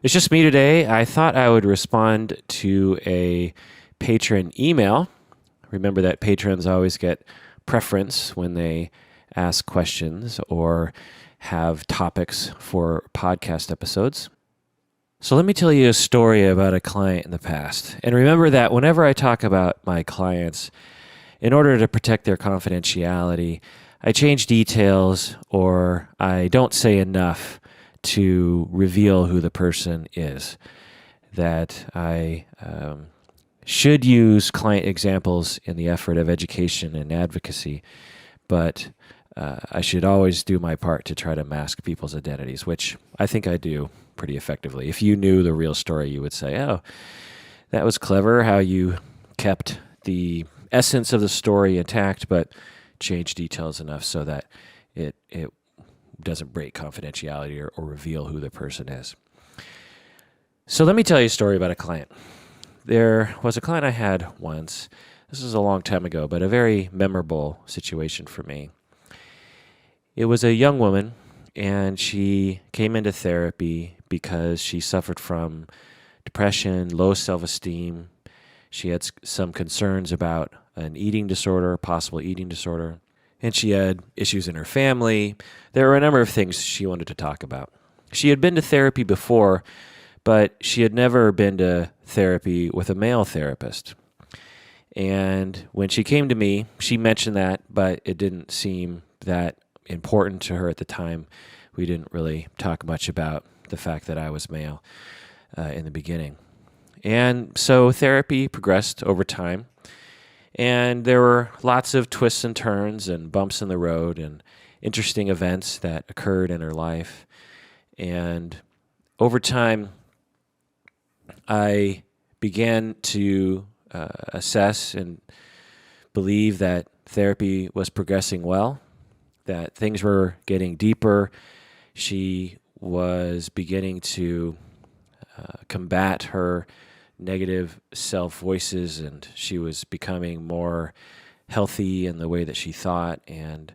It's just me today. I thought I would respond to a patron email. Remember that patrons always get preference when they ask questions or have topics for podcast episodes. So let me tell you a story about a client in the past. And remember that whenever I talk about my clients, in order to protect their confidentiality, I change details or I don't say enough to reveal who the person is. That I should use client examples in the effort of education and advocacy, but I should always do my part to try to mask people's identities, which I think I do pretty effectively. If you knew the real story, you would say, oh, that was clever how you kept the essence of the story intact, but changed details enough so that it doesn't break confidentiality or reveal who the person is. So let me tell you a story about a client. There was a client I had once. This was a long time ago, but a very memorable situation for me. It was a young woman, and she came into therapy because she suffered from depression, low self-esteem. She had some concerns about an eating disorder, possible eating disorder, and she had issues in her family. There were a number of things she wanted to talk about. She had been to therapy before, but she had never been to therapy with a male therapist. And when she came to me, she mentioned that, but it didn't seem that important to her at the time. We didn't really talk much about the fact that I was male in the beginning. And so therapy progressed over time. And there were lots of twists and turns and bumps in the road and interesting events that occurred in her life. And over time, I began to assess and believe that therapy was progressing well, that things were getting deeper. She was beginning to combat her negative self-voices, and she was becoming more healthy in the way that she thought, and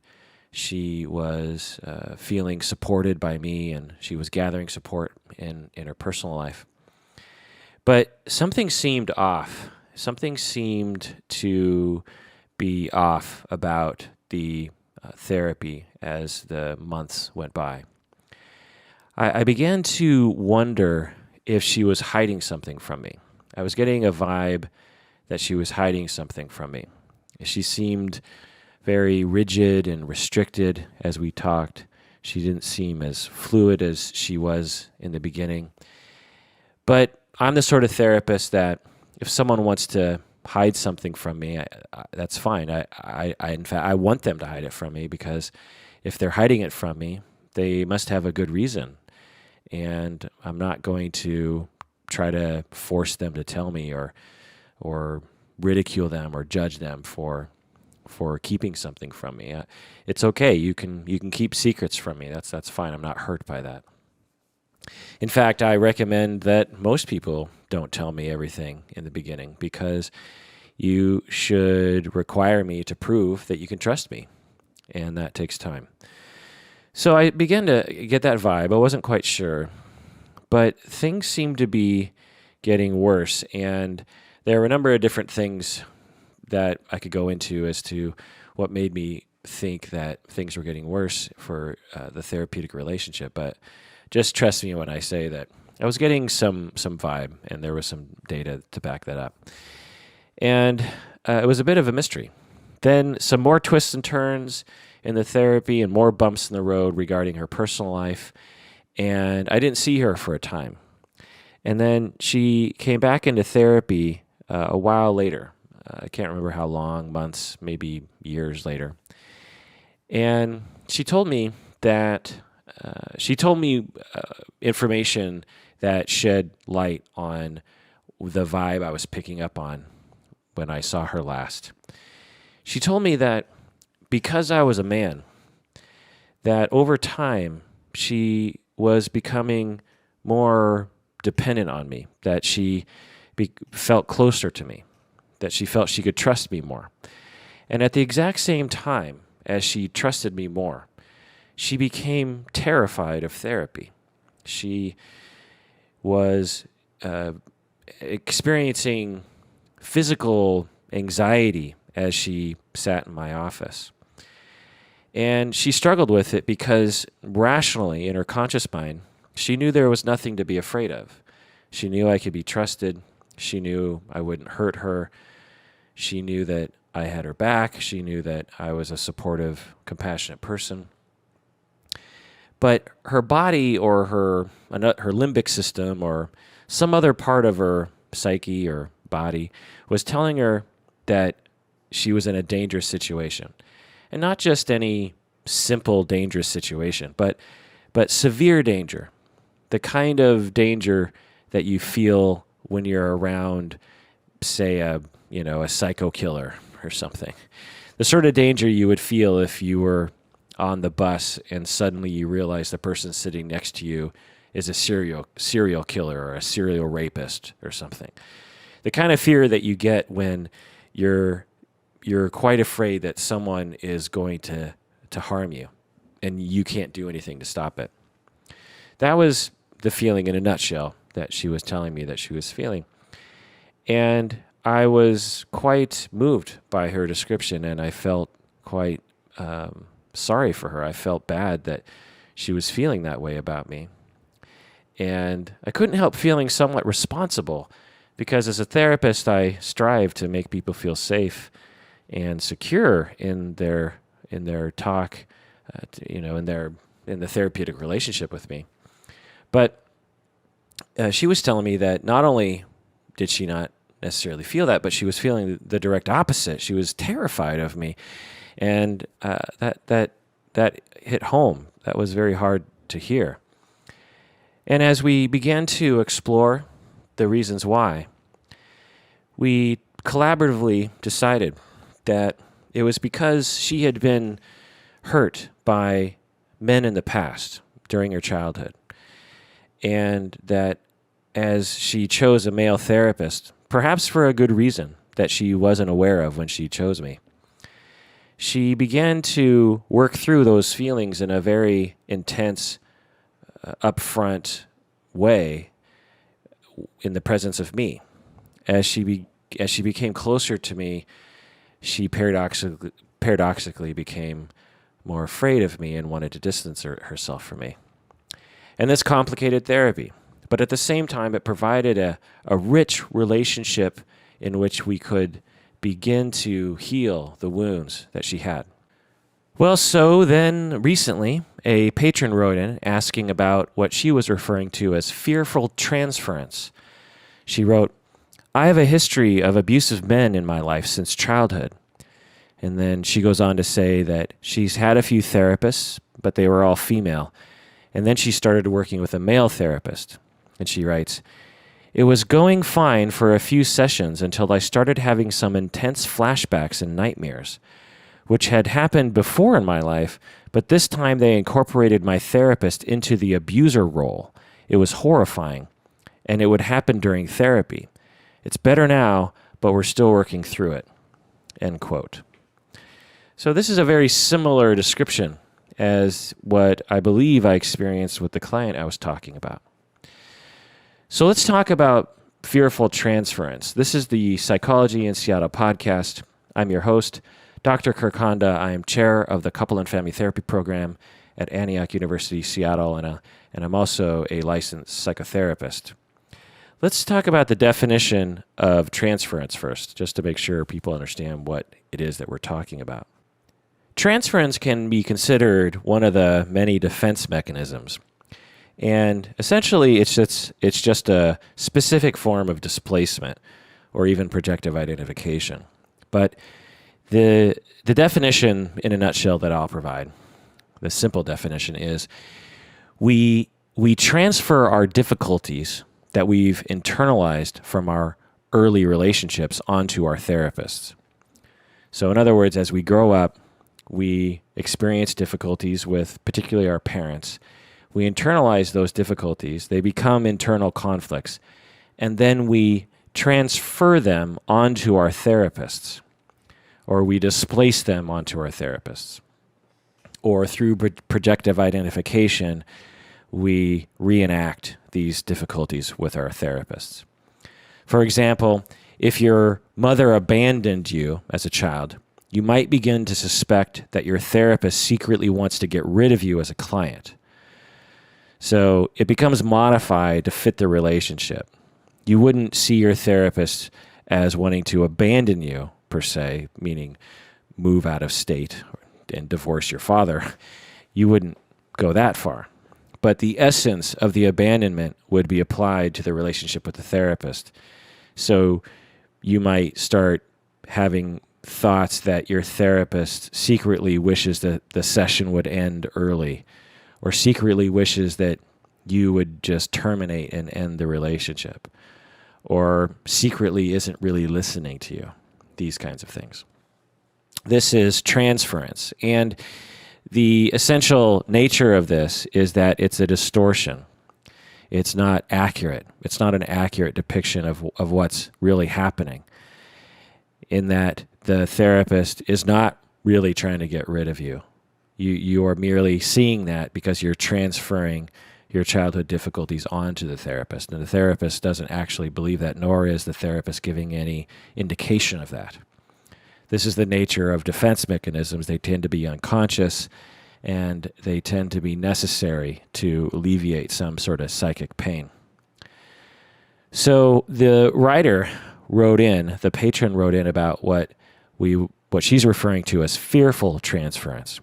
she was feeling supported by me, and she was gathering support in her personal life. But something seemed off. Something seemed to be off about the therapy as the months went by. I began to wonder if she was hiding something from me. I was getting a vibe that she was hiding something from me. She seemed very rigid and restricted as we talked. She didn't seem as fluid as she was in the beginning. But I'm the sort of therapist that if someone wants to hide something from me, that's fine. In fact, I want them to hide it from me, because if they're hiding it from me, they must have a good reason. And I'm not going to try to force them to tell me or ridicule them or judge them for keeping something from me. It's okay. You can keep secrets from me. That's fine. I'm not hurt by that. In fact, I recommend that most people don't tell me everything in the beginning, because you should require me to prove that you can trust me, and that takes time. So I began to get that vibe. I wasn't quite sure, but things seemed to be getting worse, and there were a number of different things that I could go into as to what made me think that things were getting worse for the therapeutic relationship. But just trust me when I say that I was getting some vibe, and there was some data to back that up. And it was a bit of a mystery. Then some more twists and turns in the therapy and more bumps in the road regarding her personal life. And I didn't see her for a time. And then she came back into therapy a while later. I can't remember how long, months, maybe years later. And she told me information that shed light on the vibe I was picking up on when I saw her last. She told me that because I was a man, that over time she was becoming more dependent on me, that she felt closer to me, that she felt she could trust me more. And at the exact same time as she trusted me more, she became terrified of therapy. She was experiencing physical anxiety as she sat in my office. And she struggled with it because rationally, in her conscious mind, she knew there was nothing to be afraid of. She knew I could be trusted. She knew I wouldn't hurt her. She knew that I had her back. She knew that I was a supportive, compassionate person. But her body or her limbic system or some other part of her psyche or body was telling her that she was in a dangerous situation. And not just any simple dangerous situation, but severe danger. The kind of danger that you feel when you're around, say, a psycho killer or something. The sort of danger you would feel if you were on the bus and suddenly you realize the person sitting next to you is a serial killer or a serial rapist or something. The kind of fear that you get when you're quite afraid that someone is going to harm you and you can't do anything to stop it. That was the feeling in a nutshell that she was telling me that she was feeling. And I was quite moved by her description, and I felt quite sorry for her. I felt bad that she was feeling that way about me. And I couldn't help feeling somewhat responsible because as a therapist, I strive to make people feel safe and secure in their talk, in the therapeutic relationship with me. But she was telling me that not only did she not necessarily feel that, but she was feeling the direct opposite. She was terrified of me, and that hit home. That was very hard to hear. And as we began to explore the reasons why, we collaboratively decided that it was because she had been hurt by men in the past during her childhood, and that as she chose a male therapist, perhaps for a good reason that she wasn't aware of when she chose me, she began to work through those feelings in a very intense, upfront way in the presence of me. As she became closer to me, she paradoxically became more afraid of me and wanted to distance herself from me. And this complicated therapy. But at the same time, it provided a rich relationship in which we could begin to heal the wounds that she had. Well, so then recently, a patron wrote in asking about what she was referring to as fearful transference. She wrote, "I have a history of abusive men in my life since childhood." And then she goes on to say that she's had a few therapists, but they were all female. And then she started working with a male therapist. And she writes, "It was going fine for a few sessions until I started having some intense flashbacks and nightmares, which had happened before in my life, but this time they incorporated my therapist into the abuser role. It was horrifying, and it would happen during therapy. It's better now, but we're still working through it." End quote. So this is a very similar description as what I believe I experienced with the client I was talking about. So let's talk about fearful transference. This is the Psychology in Seattle podcast. I'm your host, Dr. Kirk Honda. I am chair of the Couple and Family Therapy Program at Antioch University, Seattle, and I'm also a licensed psychotherapist. Let's talk about the definition of transference first, just to make sure people understand what it is that we're talking about. Transference can be considered one of the many defense mechanisms. And essentially, it's just a specific form of displacement or even projective identification. But the definition in a nutshell that I'll provide, the simple definition is we transfer our difficulties that we've internalized from our early relationships onto our therapists. So in other words, as we grow up, we experience difficulties with particularly our parents. We internalize those difficulties. They become internal conflicts. And then we transfer them onto our therapists, or we displace them onto our therapists. Or through projective identification, we reenact these difficulties with our therapists. For example, if your mother abandoned you as a child, you might begin to suspect that your therapist secretly wants to get rid of you as a client. So it becomes modified to fit the relationship. You wouldn't see your therapist as wanting to abandon you, per se, meaning move out of state and divorce your father. You wouldn't go that far. But the essence of the abandonment would be applied to the relationship with the therapist. So you might start having thoughts that your therapist secretly wishes that the session would end early, or secretly wishes that you would just terminate and end the relationship, or secretly isn't really listening to you, these kinds of things. This is transference. And the essential nature of this is that it's a distortion. It's not accurate. It's not an accurate depiction of what's really happening, in that the therapist is not really trying to get rid of you. You are merely seeing that because you're transferring your childhood difficulties onto the therapist. And the therapist doesn't actually believe that, nor is the therapist giving any indication of that. This is the nature of defense mechanisms. They tend to be unconscious, and they tend to be necessary to alleviate some sort of psychic pain. So the writer the patron wrote in about what she's referring to as fearful transference.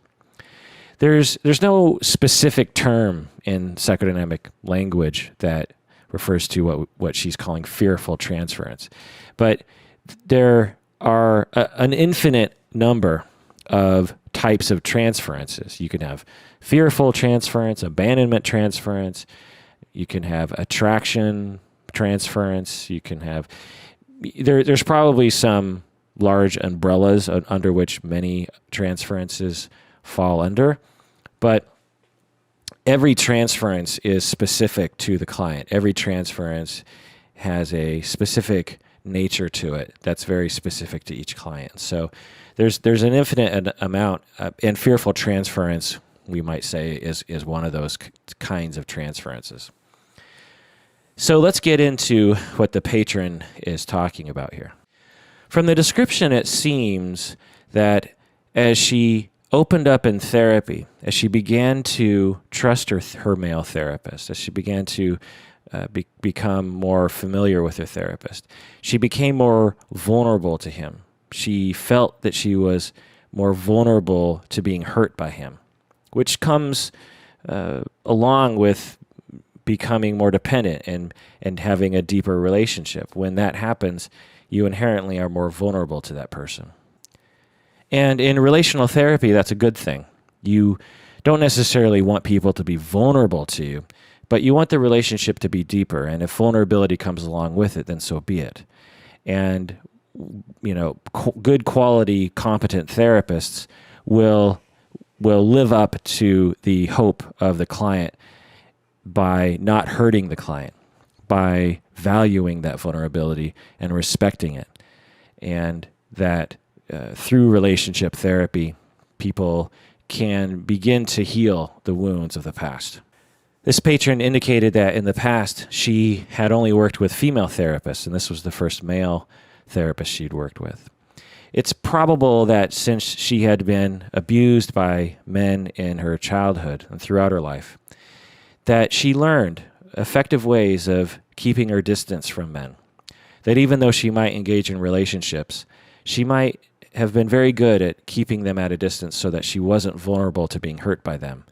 There's no specific term in psychodynamic language that refers to what she's calling fearful transference. But there are an infinite number of types of transferences. You can have fearful transference, abandonment transference, you can have attraction transference, you can have... There's probably some large umbrellas under which many transferences fall under, but every transference is specific to the client. Every transference has a specific nature to it that's very specific to each client. So there's an infinite amount, and fearful transference, we might say, is one of those kinds of transferences. So let's get into what the patron is talking about here. From the description, it seems that as she opened up in therapy, as she began to trust her male therapist, as she began to become more familiar with her therapist, she became more vulnerable to him. She felt that she was more vulnerable to being hurt by him, which comes along with becoming more dependent and having a deeper relationship. When that happens, you inherently are more vulnerable to that person. And in relational therapy, that's a good thing. You don't necessarily want people to be vulnerable to you, but you want the relationship to be deeper. And if vulnerability comes along with it, then so be it. And, good quality, competent therapists will live up to the hope of the client by not hurting the client, by valuing that vulnerability and respecting it. And that through relationship therapy, people can begin to heal the wounds of the past. This patron indicated that in the past, she had only worked with female therapists, and this was the first male therapist she'd worked with. It's probable that since she had been abused by men in her childhood and throughout her life, that she learned effective ways of keeping her distance from men. That even though she might engage in relationships, she might have been very good at keeping them at a distance so that she wasn't vulnerable to being hurt by them.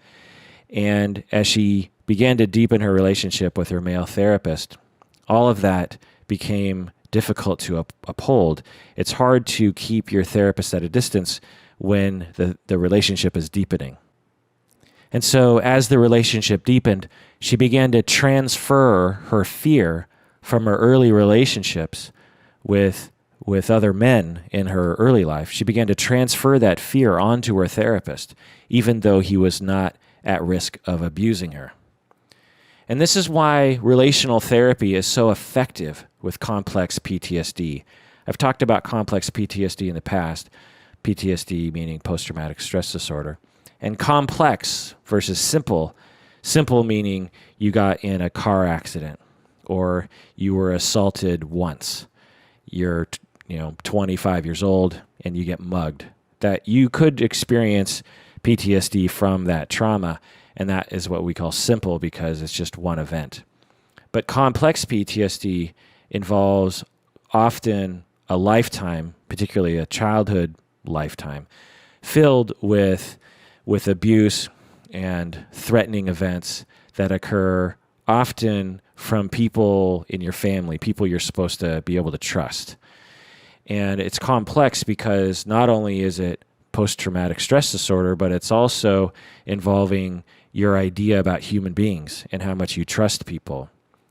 And as she began to deepen her relationship with her male therapist, all of that became difficult to uphold. It's hard to keep your therapist at a distance when the relationship is deepening. And so as the relationship deepened, she began to transfer her fear from her early relationships with other men in her early life. She began to transfer that fear onto her therapist, even though he was not at risk of abusing her. And this is why relational therapy is so effective with complex PTSD. I've talked about complex PTSD in the past, PTSD meaning post-traumatic stress disorder. And complex versus simple Simple meaning you got in a car accident or you were assaulted once. You're 25 years old and you get mugged. That you could experience PTSD from that trauma, and that is what we call simple because it's just one event. But complex PTSD involves often a lifetime, particularly a childhood lifetime, filled with abuse and threatening events that occur often from people in your family, people you're supposed to be able to trust. And it's complex because not only is it post-traumatic stress disorder, but it's also involving your idea about human beings and how much you trust people.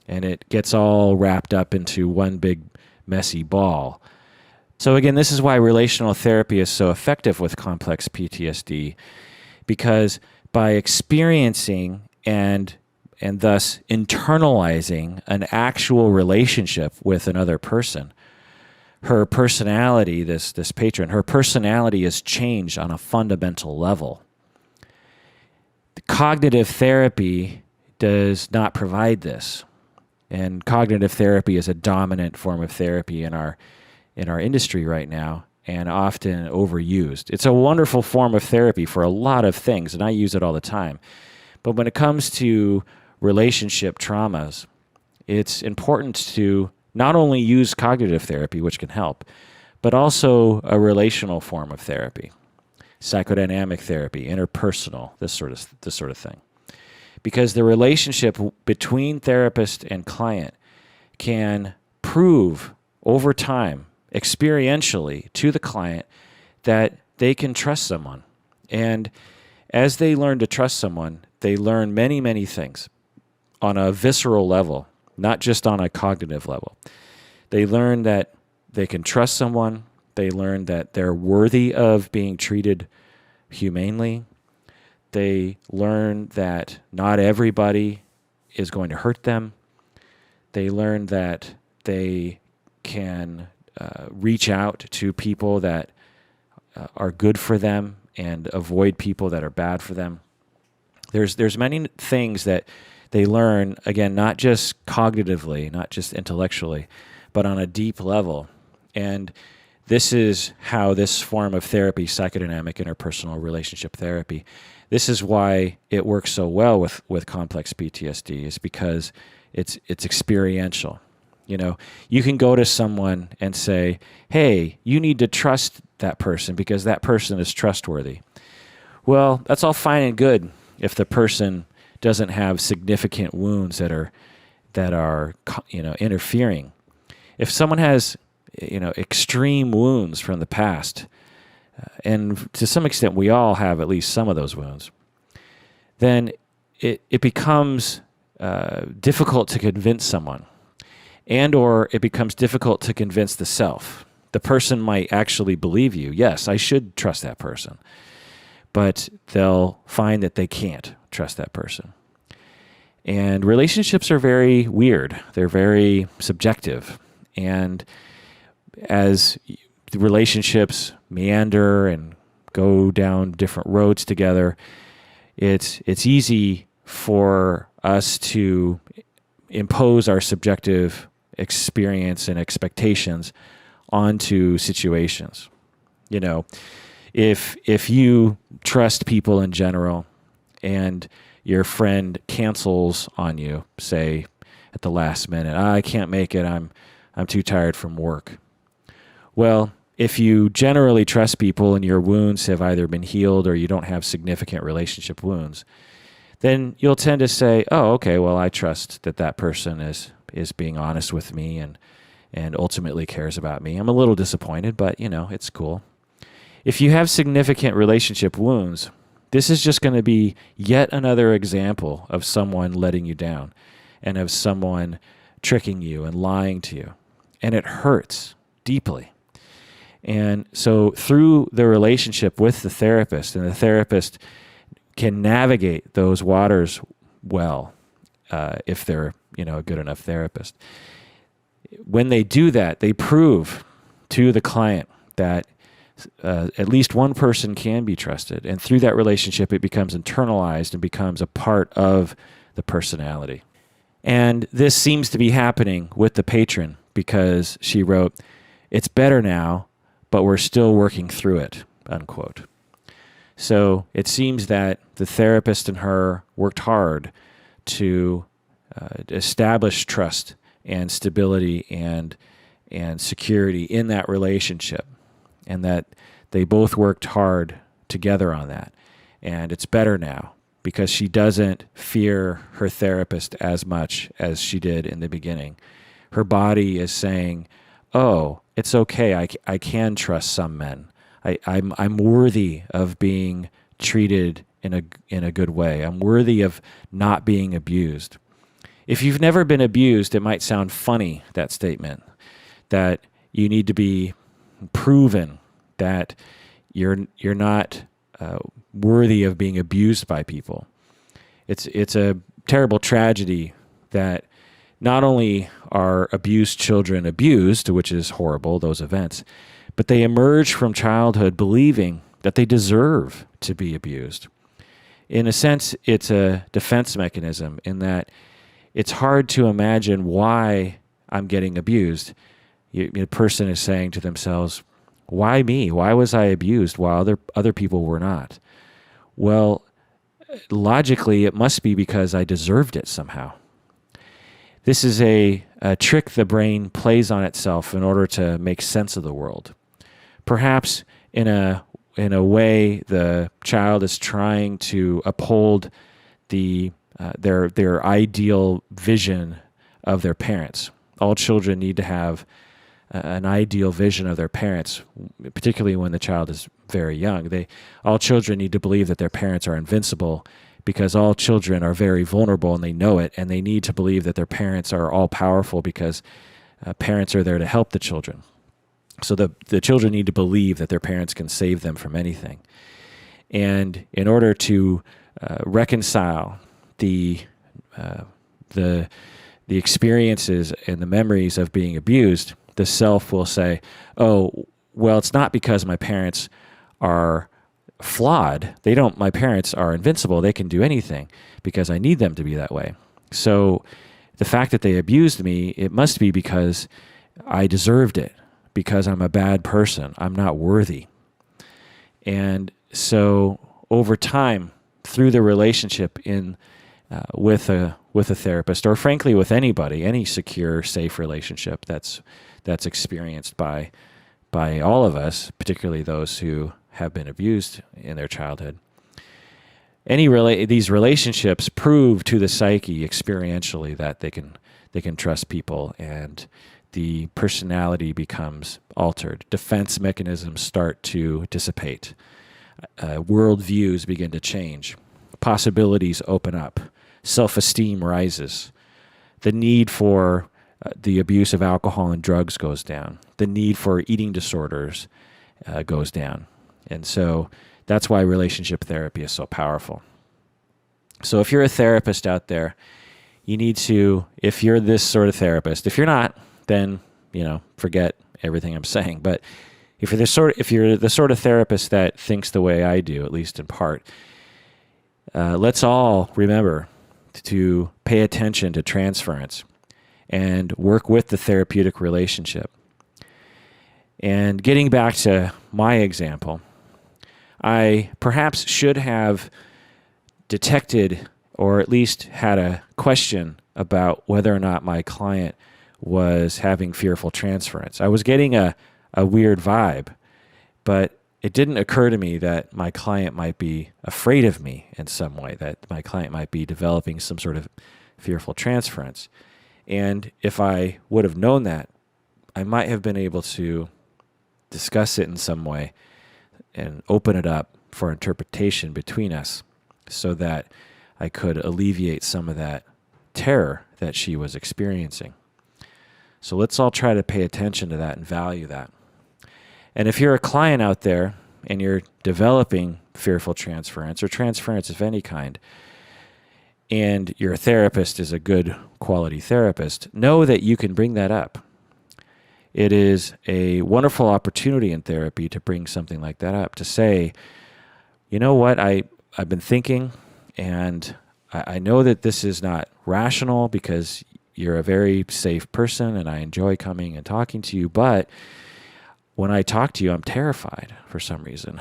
And it gets all wrapped up into one big messy ball. So again, this is why relational therapy is so effective with complex PTSD, because by experiencing and thus internalizing an actual relationship with another person, her personality, this patron, her personality is changed on a fundamental level. The cognitive therapy does not provide this. And cognitive therapy is a dominant form of therapy in our industry right now, and often overused. It's a wonderful form of therapy for a lot of things, and I use it all the time. But when it comes to relationship traumas, it's important to not only use cognitive therapy, which can help, but also a relational form of therapy, psychodynamic therapy, interpersonal, this sort of thing. Because the relationship between therapist and client can prove over time, experientially, to the client that they can trust someone. And as they learn to trust someone, they learn many, many things on a visceral level, not just on a cognitive level. They learn that they can trust someone. They learn that they're worthy of being treated humanely. They learn that not everybody is going to hurt them. They learn that they can reach out to people that are good for them and avoid people that are bad for them. There's many things that they learn, again, not just cognitively, not just intellectually, but on a deep level. And this is how this form of therapy, psychodynamic interpersonal relationship therapy, this is why it works so well with complex PTSD, is because it's experiential. You can go to someone and say, hey, you need to trust that person because that person is trustworthy. Well, that's all fine and good if the person doesn't have significant wounds that are interfering. If someone has extreme wounds from the past, and to some extent we all have at least some of those wounds, then it becomes difficult to convince someone, and or it becomes difficult to convince the self. The person might actually believe you. Yes, I should trust that person. But they'll find that they can't trust that person. And relationships are very weird. They're very subjective. And as the relationships meander and go down different roads together, it's easy for us to impose our subjective experience and expectations onto situations. If you trust people in general and your friend cancels on you, say at the last minute, I can't make it, I'm too tired from work. Well, if you generally trust people and your wounds have either been healed or you don't have significant relationship wounds, then you'll tend to say, oh, okay, well, I trust that person is being honest with me and ultimately cares about me. I'm a little disappointed, but it's cool. If you have significant relationship wounds, this is just going to be yet another example of someone letting you down and of someone tricking you and lying to you. And it hurts deeply. And so through the relationship with the therapist, and the therapist can navigate those waters well if they're a good enough therapist. When they do that, they prove to the client that at least one person can be trusted. And through that relationship, it becomes internalized and becomes a part of the personality. And this seems to be happening with the patron because she wrote, "It's better now, but we're still working through it," unquote. So it seems that the therapist and her worked hard to establish trust and stability and security in that relationship, and that they both worked hard together on that. And it's better now because she doesn't fear her therapist as much as she did in the beginning. Her body is saying, "Oh, it's okay. I can trust some men. I'm worthy of being treated in a good way. I'm worthy of not being abused." If you've never been abused, it might sound funny, that statement, that you need to be proven that you're not worthy of being abused by people. It's a terrible tragedy that not only are abused children abused, which is horrible, those events, but they emerge from childhood believing that they deserve to be abused. In a sense, it's a defense mechanism in that it's hard to imagine why I'm getting abused. The person is saying to themselves, "Why me? Why was I abused while other people were not?" Well, logically, it must be because I deserved it somehow. This is a trick the brain plays on itself in order to make sense of the world. Perhaps in a way, the child is trying to uphold their ideal vision of their parents. All children need to have an ideal vision of their parents, particularly when the child is very young. All children need to believe that their parents are invincible because all children are very vulnerable and they know it, and they need to believe that their parents are all powerful because parents are there to help the children. So the children need to believe that their parents can save them from anything. And in order to reconcile the experiences and the memories of being abused, the self will say, "Oh, well, it's not because my parents are flawed. My parents are invincible. They can do anything because I need them to be that way. So the fact that they abused me, it must be because I deserved it, because I'm a bad person. I'm not worthy." And so over time, through the relationship with a therapist, or frankly with anybody, any secure, safe relationship that's experienced by all of us, particularly those who have been abused in their childhood. These relationships prove to the psyche experientially that they can trust people, and the personality becomes altered. Defense mechanisms start to dissipate. Worldviews begin to change. Possibilities open up. Self-esteem rises. The need for the abuse of alcohol and drugs goes down. The need for eating disorders goes down. And so that's why relationship therapy is so powerful. So if you're a therapist out there, you need to, if you're this sort of therapist, if you're not, then, forget everything I'm saying. But if you're the sort of therapist that thinks the way I do, at least in part, let's all remember to pay attention to transference and work with the therapeutic relationship. And getting back to my example, I perhaps should have detected, or at least had a question about whether or not my client was having fearful transference. I was getting a weird vibe, but it didn't occur to me that my client might be afraid of me in some way, that my client might be developing some sort of fearful transference. And if I would have known that, I might have been able to discuss it in some way and open it up for interpretation between us so that I could alleviate some of that terror that she was experiencing. So let's all try to pay attention to that and value that. And if you're a client out there and you're developing fearful transference or transference of any kind, and your therapist is a good quality therapist, know that you can bring that up. it is a wonderful opportunity in therapy to bring something like that up, to say, you know what, I've been thinking, and I know that this is not rational because you're a very safe person and I enjoy coming and talking to you, but when I talk to you, I'm terrified for some reason.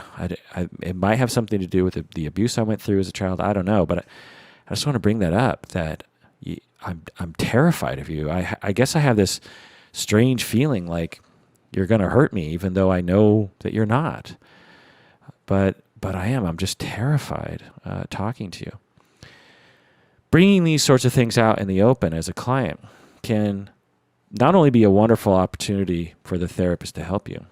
It might have something to do with the abuse I went through as a child. I don't know, but I just want to bring that up, that I'm terrified of you. I guess I have this strange feeling like you're going to hurt me, even though I know that you're not. But I am. I'm just terrified talking to you. Bringing these sorts of things out in the open as a client can not only be a wonderful opportunity for the therapist to help you,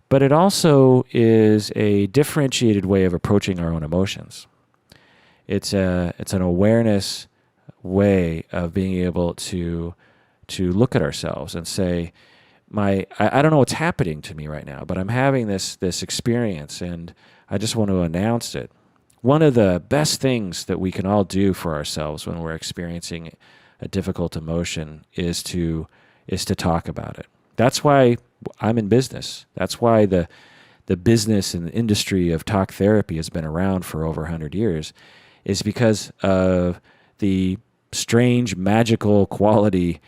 but it also is a differentiated way of approaching our own emotions. It's an awareness way of being able to look at ourselves and say, I don't know what's happening to me right now, but I'm having this experience and I just want to announce it. One of the best things that we can all do for ourselves when we're experiencing a difficult emotion is to talk about it. That's why I'm in business. That's why the business and the industry of talk therapy has been around for over 100 years, is because of the strange, magical quality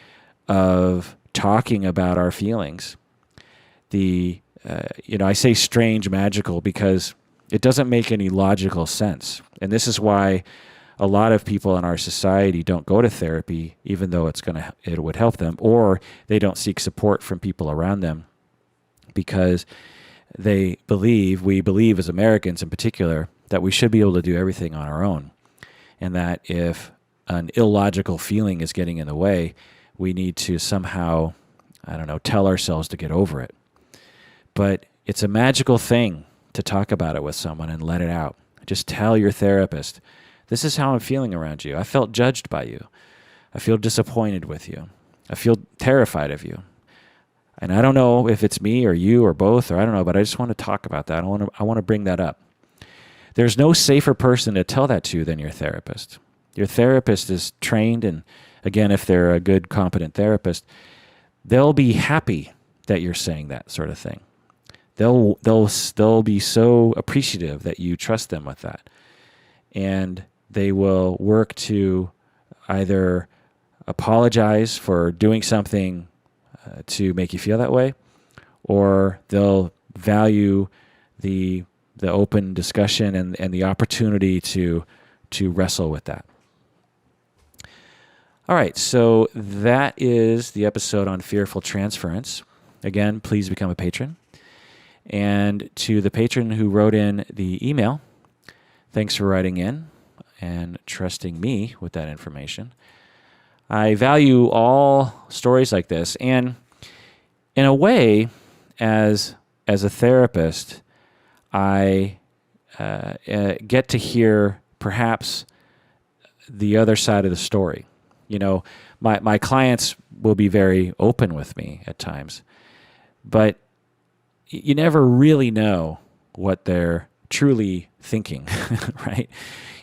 of talking about our feelings. I say strange, magical because it doesn't make any logical sense. And this is why a lot of people in our society don't go to therapy, even though it would help them, or they don't seek support from people around them, because we believe as Americans in particular, that we should be able to do everything on our own. And that if an illogical feeling is getting in the way, we need to somehow, tell ourselves to get over it. But it's a magical thing to talk about it with someone and let it out. Just tell your therapist, this is how I'm feeling around you. I felt judged by you. I feel disappointed with you. I feel terrified of you. And I don't know if it's me or you or both, or I don't know, but I just want to talk about that. I want to bring that up. There's no safer person to tell that to than your therapist. Your therapist is trained, and again, if they're a good, competent therapist, they'll be happy that you're saying that sort of thing. They'll be so appreciative that you trust them with that. And they will work to either apologize for doing something to make you feel that way, or they'll value the open discussion and the opportunity to wrestle with that. All right, so that is the episode on fearful transference. Again, please become a patron. And to the patron who wrote in the email, thanks for writing in and trusting me with that information. I value all stories like this. And in a way, as a therapist, I get to hear perhaps the other side of the story. My clients will be very open with me at times, but you never really know what they're truly thinking, right?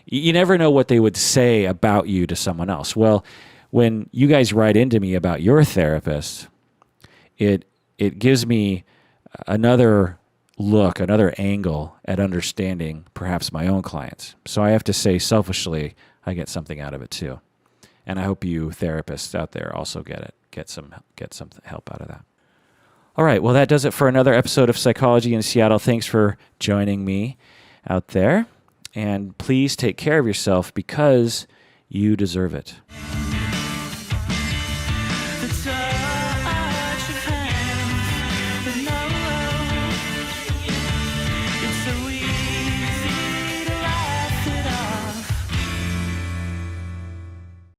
You never know what they would say about you to someone else. Well, when you guys write into me about your therapist, it gives me another look, another angle at understanding perhaps my own clients. So I have to say selfishly, I get something out of it too. And I hope you therapists out there also get some help out of that. All right, well, that does it for another episode of Psychology in Seattle. Thanks for joining me out there. And please take care of yourself because you deserve it.